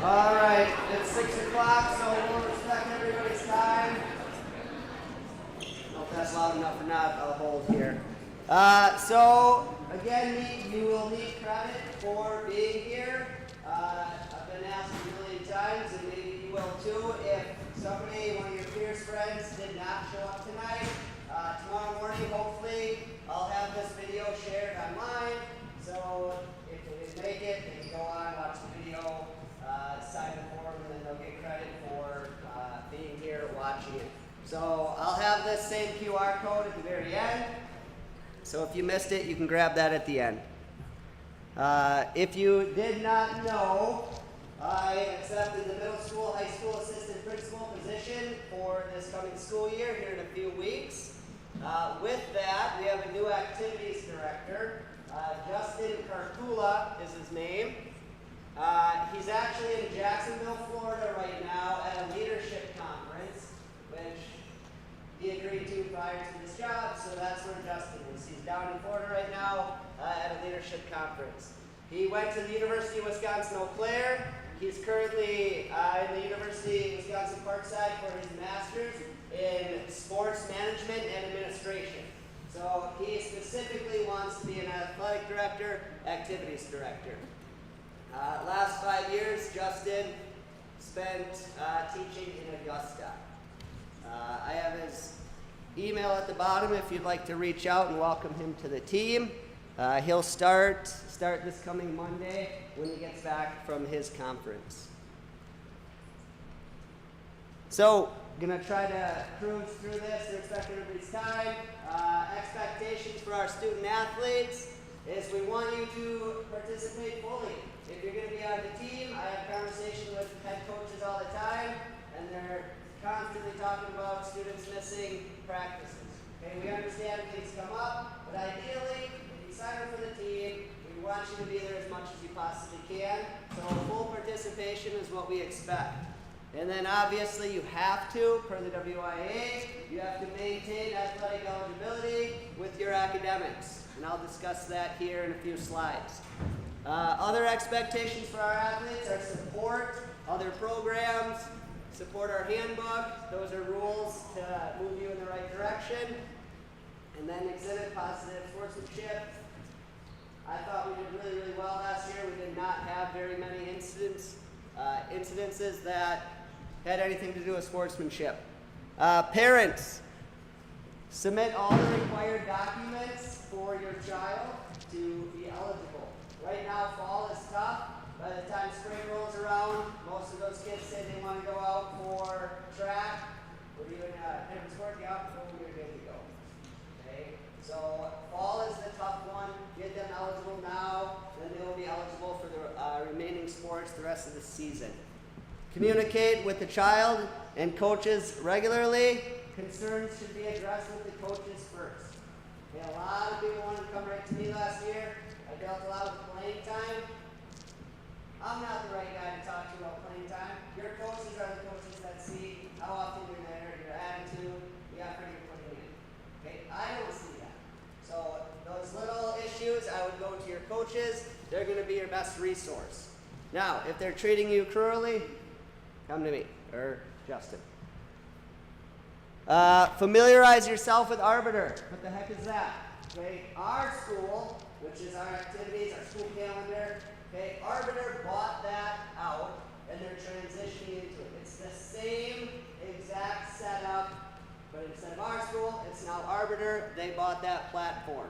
All right, it's 6 o'clock, so we'll respect everybody's time. I don't know if that's loud enough or not, I'll hold here. So, again, you will need credit for being here. I've been asked a million times, and maybe you will too, if somebody, one of your peers' friends, did not show up tonight. Tomorrow morning, hopefully, I'll have this video shared online. So, if they didn't make it, they can go on, watch the video, sign the form, and then they'll get credit for being here, watching it. So I'll have this same QR code at the very end. So if you missed it, you can grab that at the end. If you did not know, I accepted the middle school, high school assistant principal position for this coming school year here in a few weeks. With that, we have a new activities director. Justin Carcula is his name. He's actually in Jacksonville, Florida right now at a leadership conference, which he agreed to prior to this job, so that's where Justin is. He's down in Florida right now at a leadership conference. He went to the University of Wisconsin-Eau Claire. He's currently in the University of Wisconsin-Parkside for his master's in sports management and administration. So he specifically wants to be an athletic director, activities director. Last 5 years, Justin spent teaching in Augusta. I have his email at the bottom if you'd like to reach out and welcome him to the team. He'll start this coming Monday when he gets back from his conference. So, gonna try to cruise through this to respect everybody's time. Expectations for our student athletes is we want you to participate fully. If you're going to be on the team, I have conversations with head coaches all the time, and they're constantly talking about students missing practices. Okay, we understand things come up, but ideally, if you sign up for the team, we want you to be there as much as you possibly can. So full participation is what we expect. And then obviously you have to, per the WIA, you have to maintain athletic eligibility with your academics. And I'll discuss that here in a few slides. Other expectations for our athletes are support other programs, support our handbook. Those are rules to move you in the right direction. And then exhibit positive sportsmanship. I thought we did really, really well last year. We did not have very many incidences that had anything to do with sportsmanship. Parents, submit all the required documents for your child to be eligible. Right now, fall is tough. By the time spring rolls around, most of those kids say they want to go out for track or even different sport. Yeah, boom, you're good to go. Okay? So fall is the tough one. Get them eligible now, then they will be eligible for the remaining sports the rest of the season. Communicate with the child and coaches regularly. Concerns should be addressed with the coaches first. Okay, a lot of people wanted to come right to me last year. I dealt a lot with playing time. I'm not the right guy to talk to about playing time. Your coaches are the coaches that see how often you're there, your attitude, the effort you're putting in. Okay, I don't see that. So those little issues, I would go to your coaches. They're going to be your best resource. Now, if they're treating you cruelly, come to me or Justin. Familiarize yourself with Arbiter. What the heck is that? Okay, our school, which is our activities, our school calendar, okay, Arbiter bought that out and they're transitioning into it. It's the same exact setup, but instead of our school, it's now Arbiter. They bought that platform.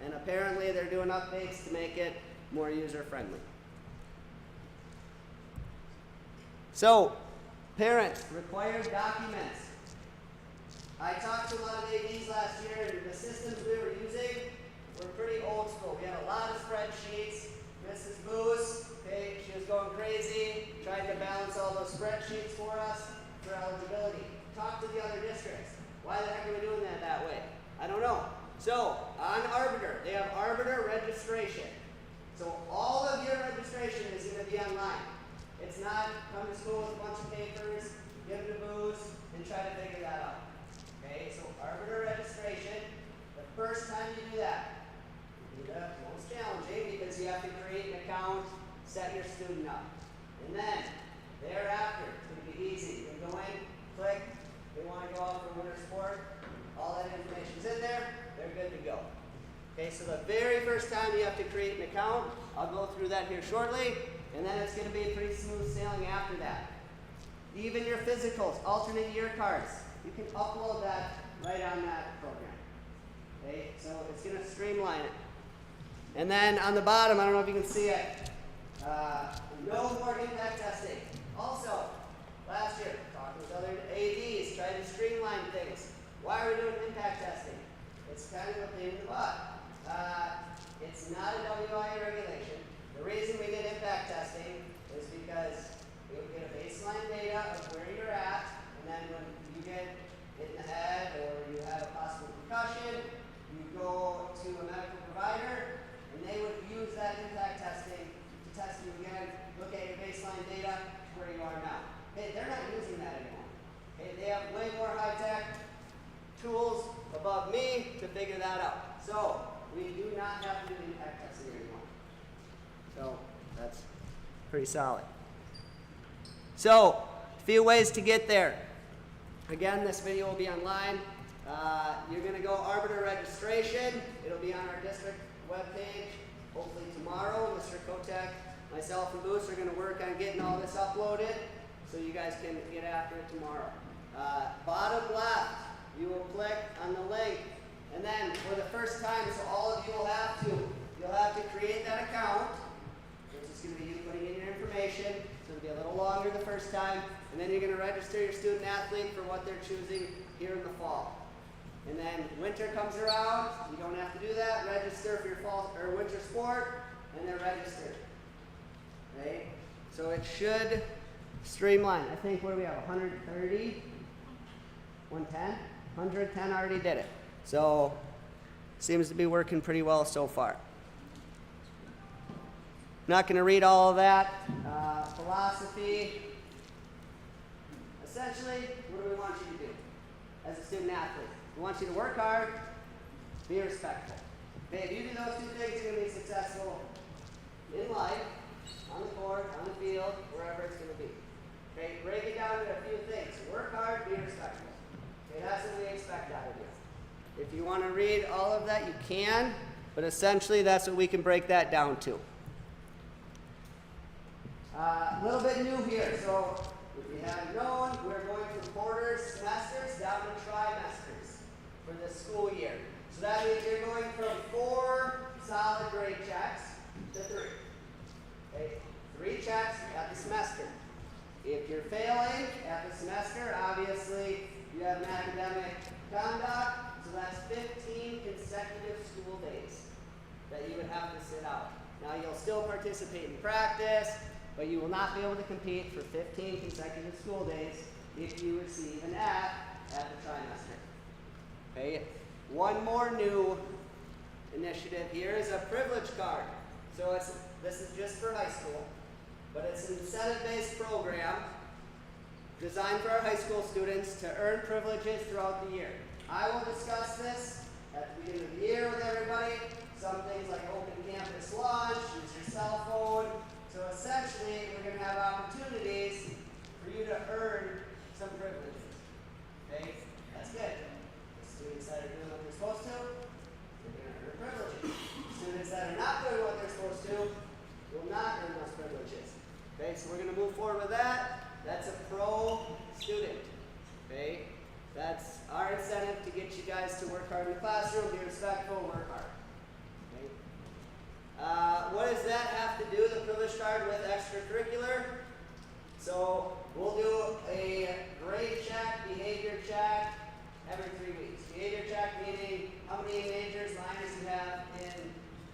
And apparently they're doing updates to make it more user-friendly. So, parents, required documents. I talked to a lot of ADs last year, and the systems we were using were pretty old school. We had a lot of spreadsheets. Mrs. Boos, okay, she was going crazy, trying to balance all those spreadsheets for us for eligibility. Talk to the other districts. Why the heck are we doing that way? I don't know. So, on Arbiter, they have Arbiter registration. So all of your registration is going to be online. It's not come to school with a bunch of papers, give it to Boos, and try to figure that out. Okay, so Arbiter registration, the first time you do that, that's most challenging because you have to create an account, set your student up. And then Thereafter, it's going to be easy. You can go in, click, they want to go out for winter sport, all that information's in there, they're good to go. Okay, so the very first time you have to create an account, I'll go through that here shortly, and then it's going to be pretty smooth sailing after that. Even your physicals, alternate year cards, you can upload that right on that program. Okay, so it's going to streamline it. And then on the bottom, I don't know if you can see it, no more impact testing. Also, last year, talking with other ADs, trying to streamline things. Why are we doing impact testing? It's kind of a pain in the butt. It's not a WIA regulation. The reason we did impact testing is because we would get a baseline data of where you're at, and then when you get hit in the head or you have a possible concussion, you go to a medical provider, and they would use that impact testing to test you again, look at your baseline data to where you are now. Okay, they're not using that anymore. Okay, they have way more high-tech tools above me to figure that out. So we do not have to do impact testing anymore. So that's pretty solid. So a few ways to get there. Again, this video will be online. You're going to go Arbiter registration. It'll be on our district webpage. Hopefully tomorrow, Mr. Kotek, myself, and Moose are going to work on getting all this uploaded so you guys can get after it tomorrow. Bottom left, you will click on the link, and then for the first time, so all of you will have to create that account, which is going to be you putting in your information, so it'll be a little longer the first time, and then you're going to register your student athlete for what they're choosing here in the fall. And then winter comes around, you don't have to do that, register for your fall or winter sport, and then register. Right? So it should streamline. I think, what do we have, 130? 110? 110 already did it. So seems to be working pretty well so far. Not going to read all of that. Philosophy. Essentially, what do we want you to do as a student athlete? We want you to work hard, be respectful. Okay, if you do those two things, you're going to be successful in life, on the court, on the field, wherever it's going to be. Okay, break it down into a few things. Work hard, be respectful. Okay, that's what we expect out of you. If you want to read all of that, you can, but essentially that's what we can break that down to. A little bit new here. So if you haven't known, we're going from quarters, semesters, down to trimesters for this school year. So that means you're going from 4 solid grade checks to 3. Okay? 3 checks at the semester. If you're failing at the semester, obviously you have an academic conduct, so that's 15 consecutive school days that you would have to sit out. Now you'll still participate in practice, but you will not be able to compete for 15 consecutive school days if you receive an F at the trimester. Okay, one more new initiative here is a privilege card. So this is just for high school, but it's an incentive-based program designed for our high school students to earn privileges throughout the year. I will discuss this at the beginning of the year with everybody. Some things like open campus lunch, use your cell phone. So essentially, we're going to have opportunities for you to earn some privileges. Okay? That's good. The students that are doing what they're supposed to, they're going to earn privileges. Students that are not doing what they're supposed to will not earn those privileges. Okay? So we're going to move forward with that. That's a pro student. Okay? That's our incentive to get you guys to work hard in the classroom, be respectful, work hard. Okay? What does that have to do, the privilege card, with extracurricular? So we'll do a grade check, behavior check every 3 weeks. Behavior check meaning how many majors, minors you have in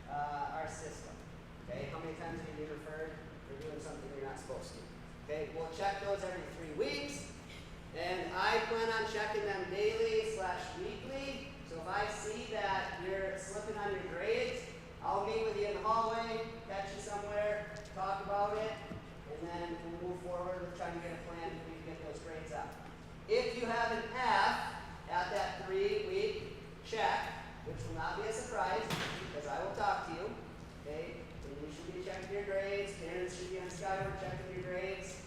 our system. Okay, how many times have you been referred for doing something you're not supposed to? Okay, we'll check those every 3 weeks. And I plan on checking them daily/weekly. So if I see that you're slipping on your grades, I'll meet with you in the hallway, catch you somewhere, talk about it, and then we'll move forward with trying to get a plan if we can get those grades up. If you have an F at that 3-week check, which will not be a surprise because I will talk to you, okay? And you should be checking your grades. Parents should be on Skyward checking your grades.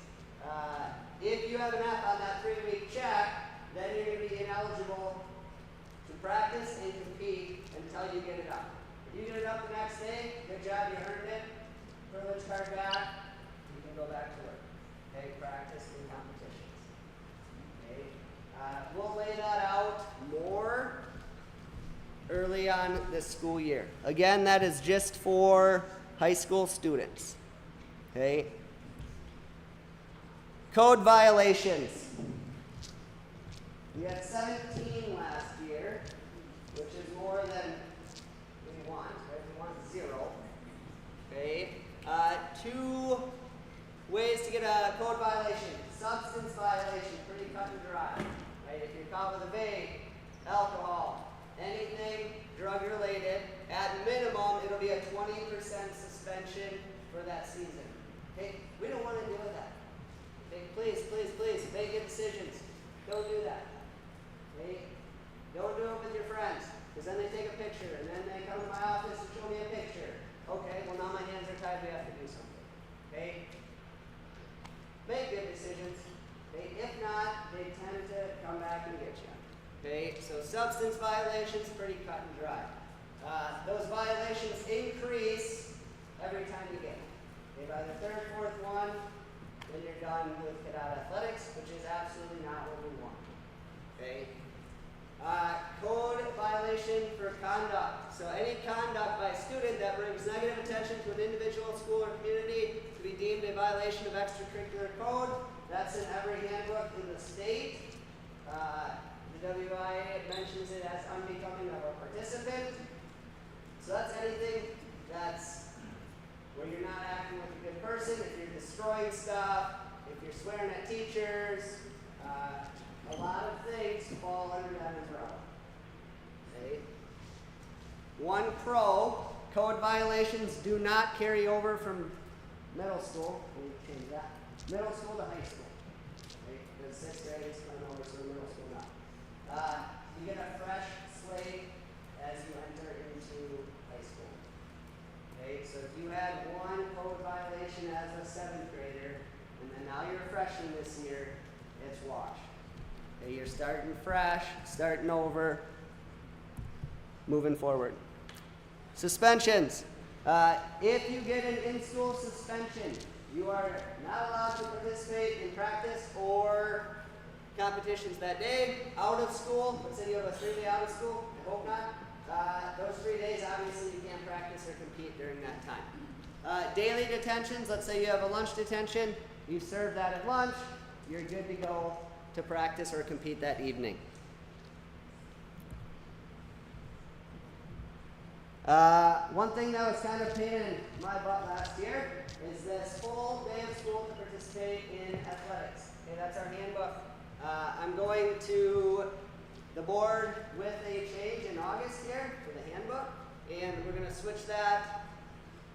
card back, you can go back to work. Okay, practice in competitions. Okay, we'll lay that out more early on this school year. Again, that is just for high school students. Okay. Code violations. We had 17 last year, which is more than we want, right? We want 0. Okay. 2 ways to get a code violation. Substance violation, pretty cut and dry. Right? If you're caught with a vape, alcohol, anything drug related, at minimum it'll be a 20% suspension for that season. Okay? We don't want to deal with that. Okay? Please, please, please, make good decisions. Don't do that. Okay? Don't do it with your friends, because then they take a picture and then they come to my office and show me a picture. Okay, well now my hands are tied, we have to do something. Okay? Make good decisions. Okay? If not, they tend to come back and get you. Okay? So substance violations, pretty cut and dry. Those violations increase every time you get them. Okay? By the third, fourth one, then you're done with cadet athletics, which is absolutely not what we want. Okay? Code violation for conduct. So any conduct by a student that brings negative attention to an individual, school, or community to be deemed a violation of extracurricular code. That's in every handbook in the state. The WIA mentions it as unbecoming of a participant. So that's anything that's where you're not acting like a good person, if you're destroying stuff, if you're swearing at teachers, a lot of things fall under that umbrella. Okay? One pro, code violations do not carry over from middle school. We'll change that. Middle school to high school. Okay? Because 6th grade is coming over, so middle school now. You get a fresh slate as you enter into high school. Okay? So if you had one code violation as a 7th grader, and then now you're a freshman this year, it's washed. Okay, you're starting fresh, starting over, moving forward. Suspensions. If you get an in-school suspension, you are not allowed to participate in practice or competitions that day. Out of school, let's say you have a 3-day out of school, I hope not. Those 3 days, obviously, you can't practice or compete during that time. Daily detentions, let's say you have a lunch detention, you serve that at lunch, you're good to go to practice or compete that evening. One thing that was kind of pain in my butt last year is this full day of school to participate in athletics. Okay, that's our handbook. I'm going to the board with a change in August here for the handbook, and we're going to switch that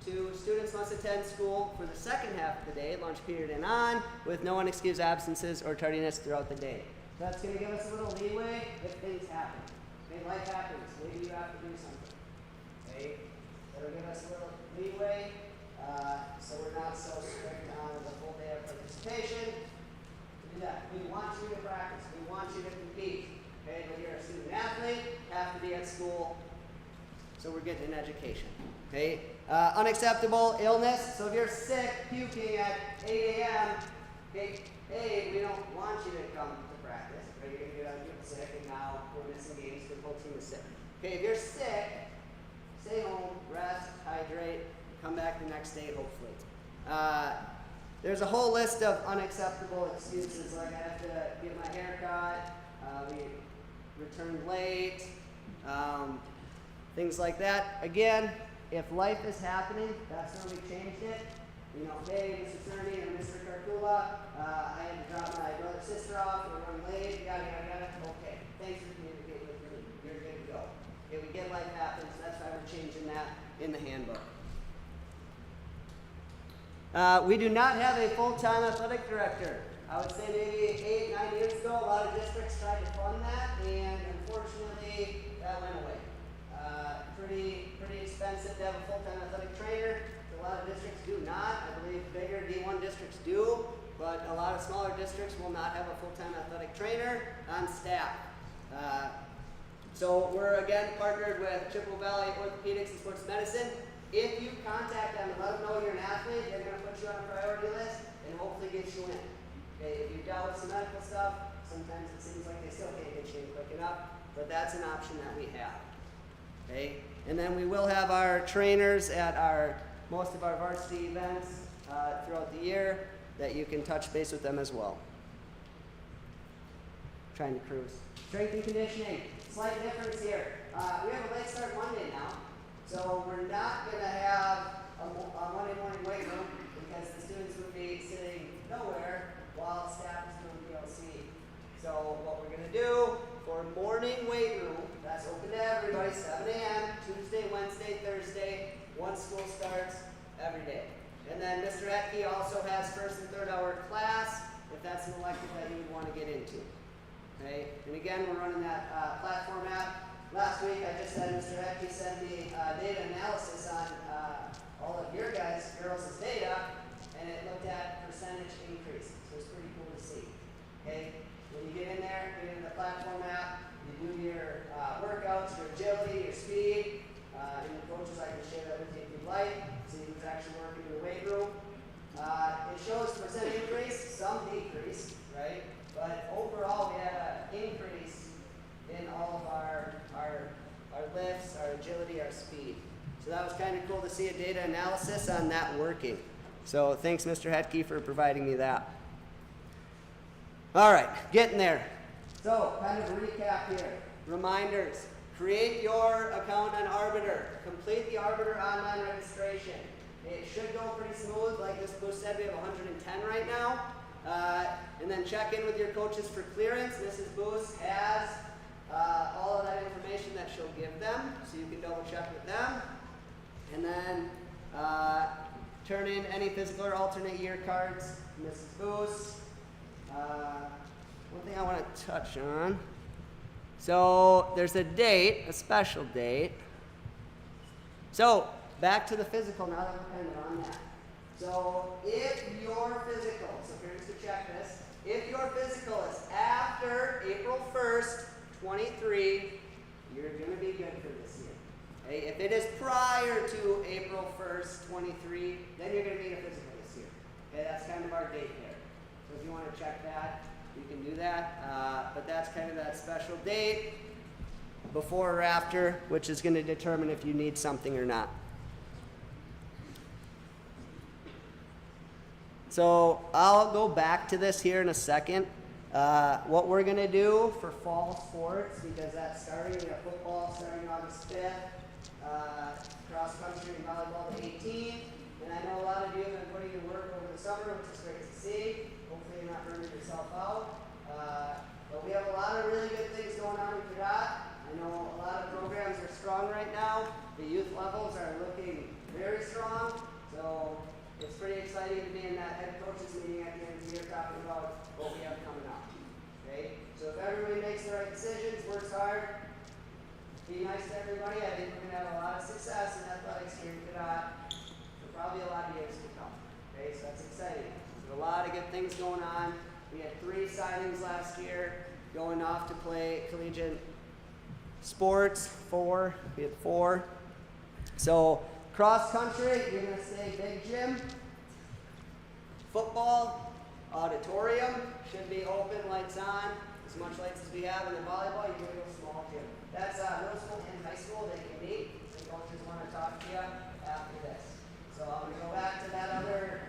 to students must attend school for the second half of the day, lunch period and on, with no unexcused absences or tardiness throughout the day. So that's going to give us a little leeway if things happen. Okay, life happens. Maybe you have to do something. Okay, that'll give us a little leeway, so we're not so strict on the full day of participation. To do that, we want you to practice. We want you to compete. Okay, when you're a student athlete, you have to be at school. So we're getting an education. Okay. Unacceptable illness. So if you're sick, puking at 8 a.m., okay, A, we don't want you to come to practice. Right? You're going to get sick, and now we're missing games because the whole team is sick. Okay, if you're sick, stay home, rest, hydrate, come back the next day, hopefully. There's a whole list of unacceptable excuses, like I have to get my hair cut, we returned late, things like that. Again, if life is happening, that's when we changed it. You know, hey, Mr. Cerny or Mr. Carcula, I had to drop my brother sister off, we're running late, yada, yada, yada. Okay, thanks for communicating with me. You're good to go. Okay, we get life happens, that's why we're changing that in the handbook. We do not have a full-time athletic director. I would say maybe 8, 9 years ago, a lot of districts tried to fund that, and unfortunately, that went away. Pretty expensive to have a full-time athletic trainer. A lot of districts do not. I believe bigger D1 districts do, but a lot of smaller districts will not have a full-time athletic trainer on staff. So we're again partnered with Chippewa Valley Orthopedics and Sports Medicine. If you contact them and let them know you're an athlete, they're going to put you on a priority list and hopefully get you in. Okay, if you've dealt with some medical stuff, sometimes it seems like they still can't get you in quick enough, but that's an option that we have. Okay, and then we will have our trainers at most of our varsity events throughout the year that you can touch base with them as well. Trying to cruise. Strength and conditioning, slight difference here. We have a late start Monday now, so we're not going to have a Monday morning weight room because the students would be sitting nowhere while staff is doing PLC. So what we're going to do for morning weight room, that's open to everybody, 7 a.m., Tuesday, Wednesday, Thursday, once school starts, every day. And then Mr. Etke also has first and third hour class, if that's an elective that you would want to get into. Okay? And again, we're running that platform app. Last week, I just had Mr. Etke send me data analysis on all of your girls' data, and it looked at percentage increase. So it's pretty cool to see. Okay? When you get in there, get in the platform app, you do your workouts, your agility, your speed, and the coaches, I can share that with you if you'd like, so you can actually work in the weight room. It shows percent increase, some decrease, right? But overall, we had an increase in all of our lifts, our agility, our speed. So that was kind of cool to see a data analysis on that working. So thanks, Mr. Hetke, for providing me that. All right, getting there. So kind of a recap here. Reminders. Create your account on Arbiter. Complete the Arbiter online registration. It should go pretty smooth. Like Ms. Bush said, we have 110 right now. And then check in with your coaches for clearance. Mrs. Booth has all of that information that she'll give them, so you can double check with them. And then turn in any physical or alternate year cards to Mrs. Booth. One thing I want to touch on. So there's a date, a special date. So back to the physical now that we're kind of on that. So if your physical, so parents can check this, if your physical is after April 1st, 23, you're going to be good for this year. Okay? If it is prior to April 1st, 23, then you're going to need a physical this year. Okay, that's kind of our date there. So if you want to check that, you can do that. But that's kind of that special date, before or after, which is going to determine if you need something or not. So I'll go back to this here in a second. What we're going to do for fall sports, because that's starting, we have football starting August 5th, cross country and volleyball the 18th, and I know a lot of you have been putting in work over the summer, which is great to see. Hopefully you're not burning yourself out. But we have a lot of really good things going on in Cadott. I know a lot of programs are strong right now. The youth levels are looking very strong. So it's pretty exciting to be in that head coaches meeting at the end of the year talking about what we have coming up. Okay? So if everybody makes the right decisions, works hard, be nice to everybody, I think we're going to have a lot of success in athletics here in Cadott for probably a lot of years to come. Okay? So that's exciting. There's a lot of good things going on. We had 3 signings last year going off to play collegiate sports. 4. We had 4. So cross country, you're going to stay big gym. Football, auditorium, should be open, lights on, as much lights as we have. And then volleyball, you're going to go small gym. That's middle school and high school, they can meet. The coaches want to talk to you after this. So I'm going to go back to that other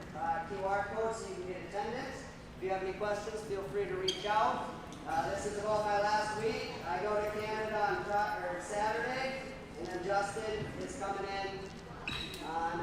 QR code so you can get attendance. If you have any questions, feel free to reach out. This is about my last week. I go to Canada on Saturday, and then Justin is coming in on